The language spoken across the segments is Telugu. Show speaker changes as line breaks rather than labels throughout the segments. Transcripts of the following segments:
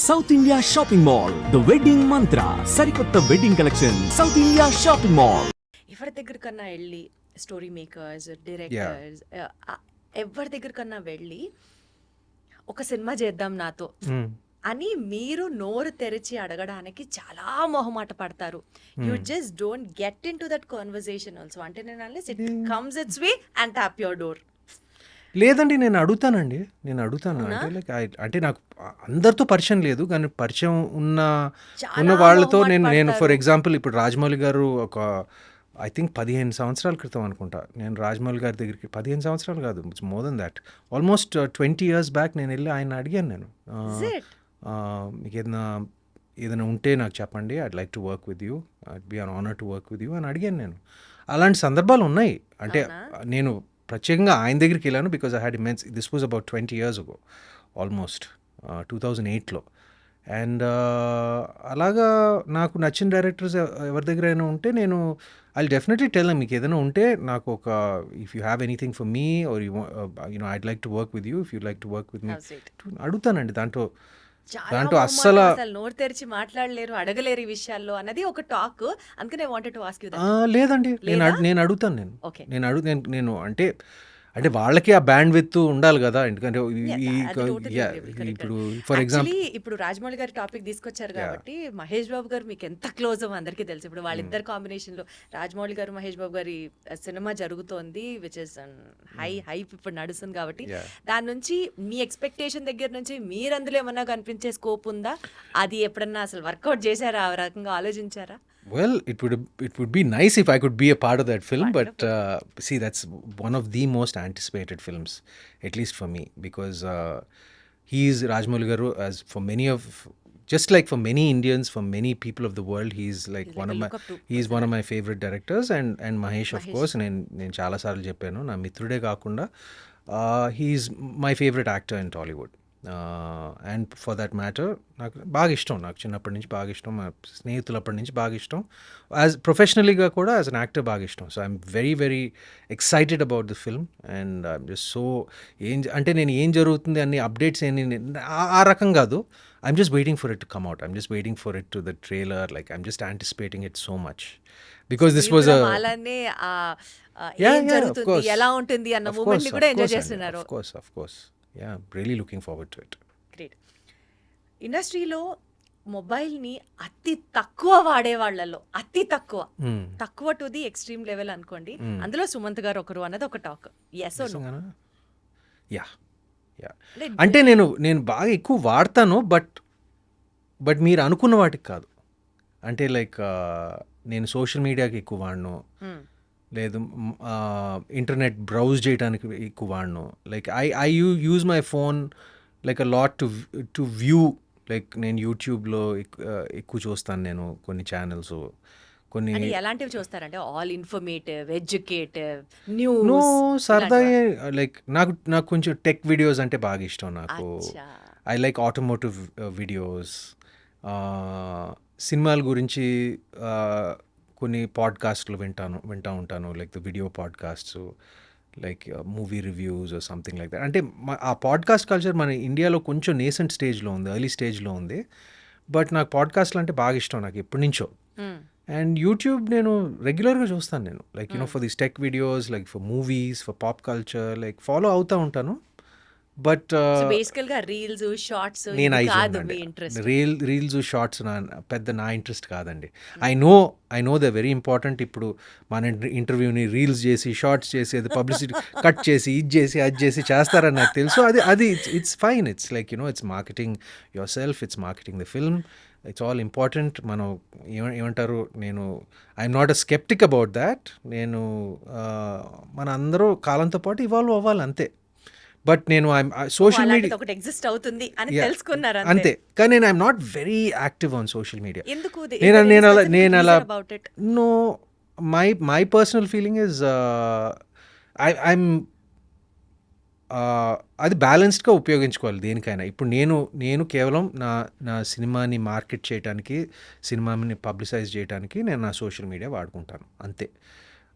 South India shopping mall the wedding మంత్ర సరికొత్త wedding collection south India shopping mall.
ఎవరి దగ్గర కన్నా వెళ్ళి స్టోరీ మేకర్స్ డైరెక్టర్స్ ఎవరి దగ్గర కన్నా వెళ్ళి ఒక సినిమా చేద్దాం నాతో అని మీరు నోరు తెరిచి అడగడానికి చాలా మొహమాట పడతారు. You just don't get in to that conversation also. అంటే నేను unless it comes it's way and tap your door.
లేదండి, నేను అడుగుతాను. అంటే లైక్ అంటే నాకు అందరితో పరిచయం లేదు, కానీ పరిచయం ఉన్న వాళ్ళతో నేను ఫర్ ఎగ్జాంపుల్ ఇప్పుడు రాజమౌళి గారు ఒక ఐ థింక్ 15 సంవత్సరాల క్రితం అనుకుంటా నేను రాజమౌళి గారి దగ్గరికి, 15 సంవత్సరాలు కాదు, it's more than that, almost 20 years back నేను వెళ్ళి ఆయన అడిగాను. నేను మీకు ఏదైనా ఉంటే నాకు చెప్పండి, I'd like to work with you, I'd be an honour to work with you అని అడిగాను నేను. అలాంటి సందర్భాలు ఉన్నాయి. అంటే నేను ప్రత్యేకంగా ఆయన దగ్గరికి వెళ్ళాను because I had immense, this was about 20 years ago, almost 2008లో. అండ్ అలాగా నాకు నచ్చిన డైరెక్టర్స్ ఎవరి దగ్గర అయినా ఉంటే నేను ఐ డెఫినెట్లీ టెల్ మీకు ఏదైనా ఉంటే నాకు ఒక if you have anything for me or you know I'd like to work with you, if you like to work with me అడుగుతానండి. దాంట్లో
అస్సలు నోరు తెరిచి మాట్లాడలేరు, అడగలేరు ఈ విషయాల్లో అన్నది ఒక టాక్. అందుకనే వాంటెడ్ టు ఆస్క్ యు.
లేదండి, నేను అడుగుతాను. నేను అంటే వాళ్ళకి ఆ బ్యాండ్ విత్ ఉండాలి కదా. ఎందుకంటే ఇప్పుడు ఫర్ ఎగ్జాంపుల్
ఇప్పుడు రాజమౌళి గారి టాపిక్ తీసుకొచ్చారు కాబట్టి మహేష్ బాబు గారు మీకు ఎంత క్లోజ్ అవ్వ అందరికీ తెలుసు. ఇప్పుడు వాళ్ళిద్దరు కాంబినేషన్ లో రాజమౌళి గారు మహేష్ బాబు గారి సినిమా జరుగుతోంది, విచ్ ఇస్ హైప్ ఇప్పుడు నడుస్తుంది. కాబట్టి దాని నుంచి మీ ఎక్స్పెక్టేషన్ దగ్గర నుంచి మీరు అందులో ఏమన్నా కనిపించే స్కోప్ ఉందా? అది ఎప్పుడన్నా అసలు వర్కౌట్ చేశారా? ఆ రకంగా ఆలోచించారా?
Well, it would be nice if I could be a part of that film. Wonderful. But see, that's one of the most anticipated films, at least for me, because he is Rajamouli Garu, as for many of, just like for many Indians, for many people of the world, he's like one of my favorite directors, and Mahesh of course. నేను చాలా సార్లు చెప్పాను, నా మిత్రుడే కాకుండా he's my favorite actor in Tollywood. And for that matter నాకు బాగా ఇష్టం, నాకు చిన్నప్పటి నుంచి బాగా ఇష్టం, మా స్నేహితులప్పటి నుంచి బాగా ఇష్టం, యాజ్ ప్రొఫెషనలీగా కూడా యాజ్ అన్ యాక్టర్ బాగా ఇష్టం. So I'm very very excited about the film. And I'm just so అంటే నేను ఏం జరుగుతుంది అన్ని అప్డేట్స్ ఆ రకం కాదు. I'm just waiting for it to come out. I'm just waiting for it to the trailer. Like I'm just anticipating it so much because this was
ఎలా ఉంటుంది అన్న మూమెంట్ కూడా ఎంజాయ్ చేస్తున్నారు.
Of course. Yeah, really looking forward to it.
Great. ఇండస్ట్రీలో మొబైల్ని అతి తక్కువ వాడే వాళ్ళలో అతి తక్కువ టు ది ఎక్స్ట్రీమ్ లెవెల్ అనుకోండి, అందులో సుమంత్ గారు ఒకరు అన్నది ఒక talk. Yes or no?
Yeah అంటే నేను బాగా ఎక్కువ వాడతాను, బట్ మీరు అనుకున్న వాటికి కాదు. అంటే లైక్ నేను సోషల్ మీడియాకి ఎక్కువ వాడను, లేదు ఇంటర్నెట్ బ్రౌజ్ చేయడానికి ఎక్కువ వాడను. Like I use my phone like a lot to view. Like నేను యూట్యూబ్లో ఎక్కువ చూస్తాను, నేను కొన్ని ఛానల్స్ కొన్ని.
ఎలాంటివి చూస్తారంటే ఆల్ ఇన్ఫర్మేటివ్, ఎడ్యుకేటివ్, న్యూస్,
సరదా. లైక్ నాకు కొంచెం టెక్ వీడియోస్ అంటే బాగా ఇష్టం. నాకు ఐ లైక్ ఆటోమోటివ్ వీడియోస్, సినిమాల గురించి కొన్ని పాడ్కాస్ట్లు వింటూ ఉంటాను, like the video podcasts, like movie reviews or something like that. అంటే ఆ పాడ్కాస్ట్ కల్చర్ మన ఇండియాలో కొంచెం నేసెంట్ స్టేజ్లో ఉంది, ఎర్లీ స్టేజ్లో ఉంది. బట్ నాకు పాడ్కాస్ట్లు అంటే బాగా ఇష్టం, నాకు ఎప్పటి నుంచో. అండ్ యూట్యూబ్ నేను రెగ్యులర్గా చూస్తాను. నేను like for these tech videos, like for movies, for pop culture, like follow అవుతూ ఉంటాను. బట్
బేసికల్గా రీల్స్, షార్ట్స్
రీల్స్ షార్ట్స్ పెద్ద నా ఇంట్రెస్ట్ కాదండి. I know they very important. ఇప్పుడు మన ఇంటర్వ్యూని రీల్స్ చేసి, షార్ట్స్ చేసి, అది పబ్లిసిటీ కట్ చేసి, అది చేసి చేస్తారని నాకు తెలుసు. అది it's fine. It's like it's marketing your self, it's marketing the film, it's all important. మనం ఏమంటారు, I'm not a sceptic about that. మన అందరూ కాలంతో పాటు ఇవాల్వ్ అవ్వాలి, అంతే. బట్ నేను సోషల్ మీడియా
ఒకటి ఎగ్జిస్ట్ అవుతుంది అని తెలుసుకున్నారు
అంతే. కానీ నేను I'm not very active on social media.
ఎందుకు?
నేను అలా no, my personal feeling is I'm అది బ్యాలెన్స్డ్గా ఉపయోగించుకోవాలి దేనికైనా. ఇప్పుడు నేను కేవలం నా సినిమాని మార్కెట్ చేయడానికి, సినిమాని పబ్లిసైజ్ చేయడానికి నేను నా సోషల్ మీడియా వాడుకుంటాను, అంతే.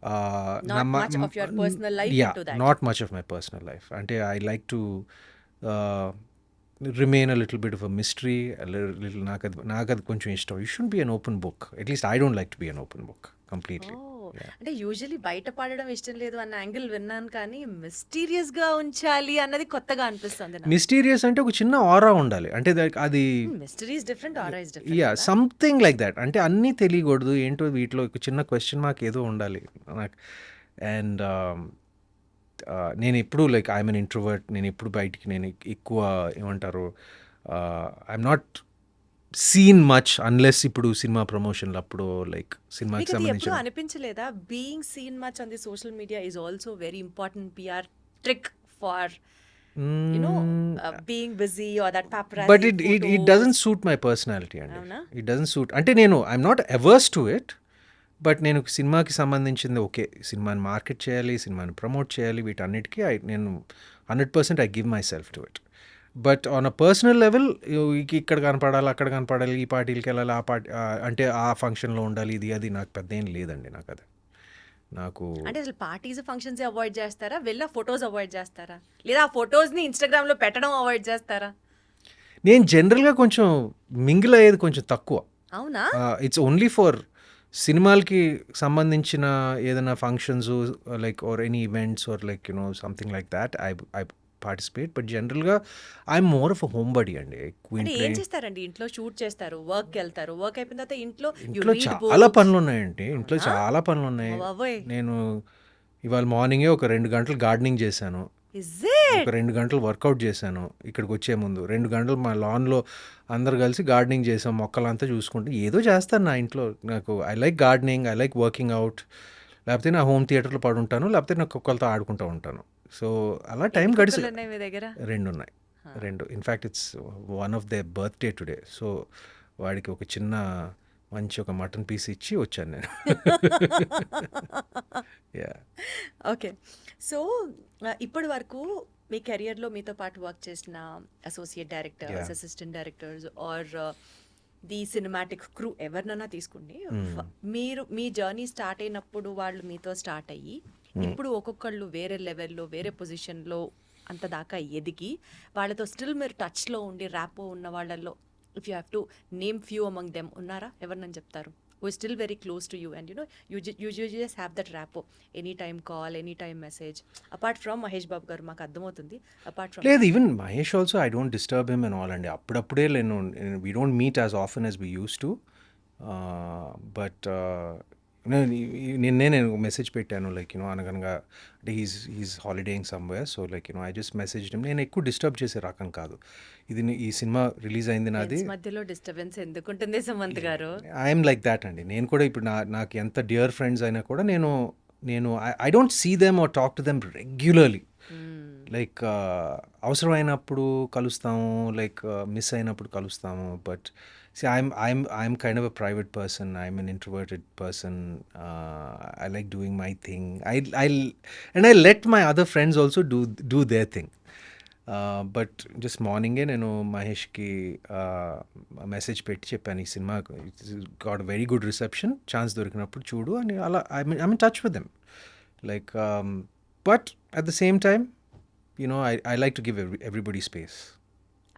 Not much of your personal life into that.
Not much of my personal life. Ante I like to remain a little bit of a mystery little నాకు అది కొంచెం ఇష్టం. You should be an open book. At least I don't like to be an open book completely.
అంటే యూజువల్లీ బయట పడడం ఇష్టం లేదు అన్న యాంగిల్ విన్నాను, కానీ మిస్టీరియస్ గా ఉంచాలి అన్నది కొత్తగా అనిపిస్తుంది నాకు.
మిస్టీరియస్ అంటే ఒక చిన్న ఆరా ఉండాలి. అంటే అది
mystery is different, aura is
yeah
different.
Something like that. అంటే అన్నీ తెలియకూడదు, ఏంటో వీటిలో ఒక చిన్న క్వశ్చన్ మార్క్ ఏదో ఉండాలి నాకు. అండ్ నేను ఎప్పుడు లైక్ ఐఎమ్ అన్ ఇంట్రోవర్ట్. నేను ఎప్పుడు బయటికి నేను ఎక్కువ ఏమంటారు, I'm not seen much unless ఇప్పుడు సినిమా ప్రమోషన్లు అప్పుడు లైక్ సినిమాకి
మీకు అది ఎప్పుడు
సంబంధించిన.
అనిపించలేదా being seen much on the social media is also very important PR trick for being busy or that paparazzi
but it doesn't suit my personality అండి.
అవునా?
It doesn't suit. అంటే నేను I'm not averse to it, but నేను సినిమాకి సంబంధించింది ఓకే, సినిమాని మార్కెట్ చేయాలి, సినిమాని ప్రమోట్ చేయాలి, వీటన్నిటికీ నేను 100% I give my self to it. But on a personal level ఇక్కడ కనపడాలి, అక్కడ కనపడాలి, ఈ పార్టీలకి వెళ్ళాలి, ఆ పార్టీ అంటే ఆ ఫంక్షన్లో ఉండాలి, ఇది అది నాకు పెద్ద ఏం లేదండి. నాకు అది నాకు
అంటే అసలు పార్టీస్ ఫంక్షన్స్ అవాయిడ్ చేస్తారా, వెళ్ళా ఫొటోస్ అవాయిడ్ చేస్తారా, లేదా ఆ ఫొటోస్ ని ఇన్స్టాగ్రామ్ లో పెట్టడం అవాయిడ్ చేస్తారా?
నేను జనరల్గా కొంచెం మింగిల్ అయ్యేది కొంచెం తక్కువ.
అవునా?
ఇట్స్ ఓన్లీ ఫర్ సినిమాలకి సంబంధించిన ఏదైనా functions like or any events or like something like that I participate. But జనరల్గా I'm more of a homebody అండి.
అంటే ఏం చేస్తారండి? ఇంట్లో షూట్ చేస్తారు, వర్క్ వెళ్తారు, వర్క్ అయిపోయిన తర్వాత ఇంట్లో you
ఇంట్లో
read
చాలా
books.
పనులు ఉన్నాయండి. ఇంట్లో చాలా పనులు ఉన్నాయి.
ఓ బాబోయ్.
నేను ఇవాళ మార్నింగే ఒక 2 గంటలు గార్డెనింగ్ చేశాను,
Is it?
ఒక 2 గంటలు వర్కౌట్ చేశాను. ఇక్కడికి వచ్చే ముందు 2 గంటలు మా లాన్లో అందరు కలిసి గార్డెనింగ్ చేసాం, మొక్కలంతా చూసుకుంటూ ఏదో చేస్తాను నా ఇంట్లో. నాకు I like gardening, I like working out. లేకపోతే నా హోమ్ థియేటర్లో పడుంటాను, లేకపోతే నా కుక్కలతో ఆడుకుంటూ ఉంటాను. సో అలా టైం గడిచి
కుక్కలు ఉన్నాయి మీ దగ్గర?
2 ఉన్నాయి. 2 in fact it's one of they birthday today. So వాడికి ఒక చిన్న మంచి ఒక మటన్ పీస్ ఇచ్చి వచ్చాను నేను. Yeah
okay. సో ఇప్పటి వరకు మీ కెరియర్లో మీతో పాటు వర్క్ చేసిన associate directors,
Yeah.
Assistant directors or the cinematic crew ఎవరినైనా తీసుకోండి, మీరు మీ జర్నీ స్టార్ట్ అయినప్పుడు వాళ్ళు మీతో స్టార్ట్ అయ్యి ఇప్పుడు ఒక్కొక్కళ్ళు వేరే లెవెల్లో వేరే పొజిషన్లో అంత దాకా ఎదిగి వాళ్ళతో స్టిల్ మీరు టచ్లో ఉండి ర్యాపో ఉన్న వాళ్ళల్లో if you have to name few among them ఉన్నారా? ఎవరినని చెప్తారు? who is still very close to you and you just have that rapport, anytime call, anytime message, apart from Mahesh Babu garu మాకు అర్థమవుతుంది, apart from
లేదు, even Mahesh also I don't disturb him and all అండి. అప్పుడప్పుడే నేను we don't meet as often as we used to. But నేను మెసేజ్ పెట్టాను లైక్ అనగనగా అంటే he's holidaying somewhere. So like I just message him. నేను ఎక్కువ డిస్టర్బ్ చేసే రకం కాదు. ఈ సినిమా రిలీజ్ అయింది నాది.
friends మధ్యలో డిస్టర్బెన్స్ ఎందుకుంటుంది సుమంత్ గారు?
ఐఎమ్ లైక్ దాట్ అండి. నేను కూడా ఇప్పుడు నాకు ఎంత డియర్ ఫ్రెండ్స్ అయినా కూడా నేను I don't see them or talk to them regularly. Like అవసరమైనప్పుడు కలుస్తాము, లైక్ మిస్ అయినప్పుడు కలుస్తాము. But see I'm kind of a private person. I'm an introverted person. I like doing my thing. I let my other friends also do their thing. But just మార్నింగే నేను మహేష్కి మెసేజ్ పెట్టి చెప్పాను, ఈ cinema got very good reception, chance దొరికినప్పుడు చూడు అని. అలా I mean touch with them like. But at the same time I like to give everybody space.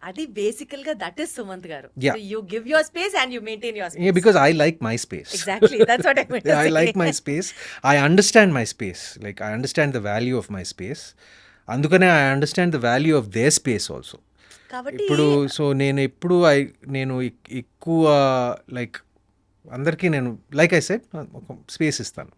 అది బేసికల్ గా దట్ ఇస్ సుమంత్ గారు.
Yeah.
You give your space and you maintain your space.
Yeah, because I like my space.
Exactly, that's what I meant to
I
say.
like my space. I understand my space. Like I understand the value of my space. అందుకనే I understand the value of their space also.
కాబట్టి
ఇప్పుడు సో నేను ఎక్కువ లైక్ అందరికీ నేను లైక్ ఐ సెడ్ ఒక స్పేస్ ఇస్తాను.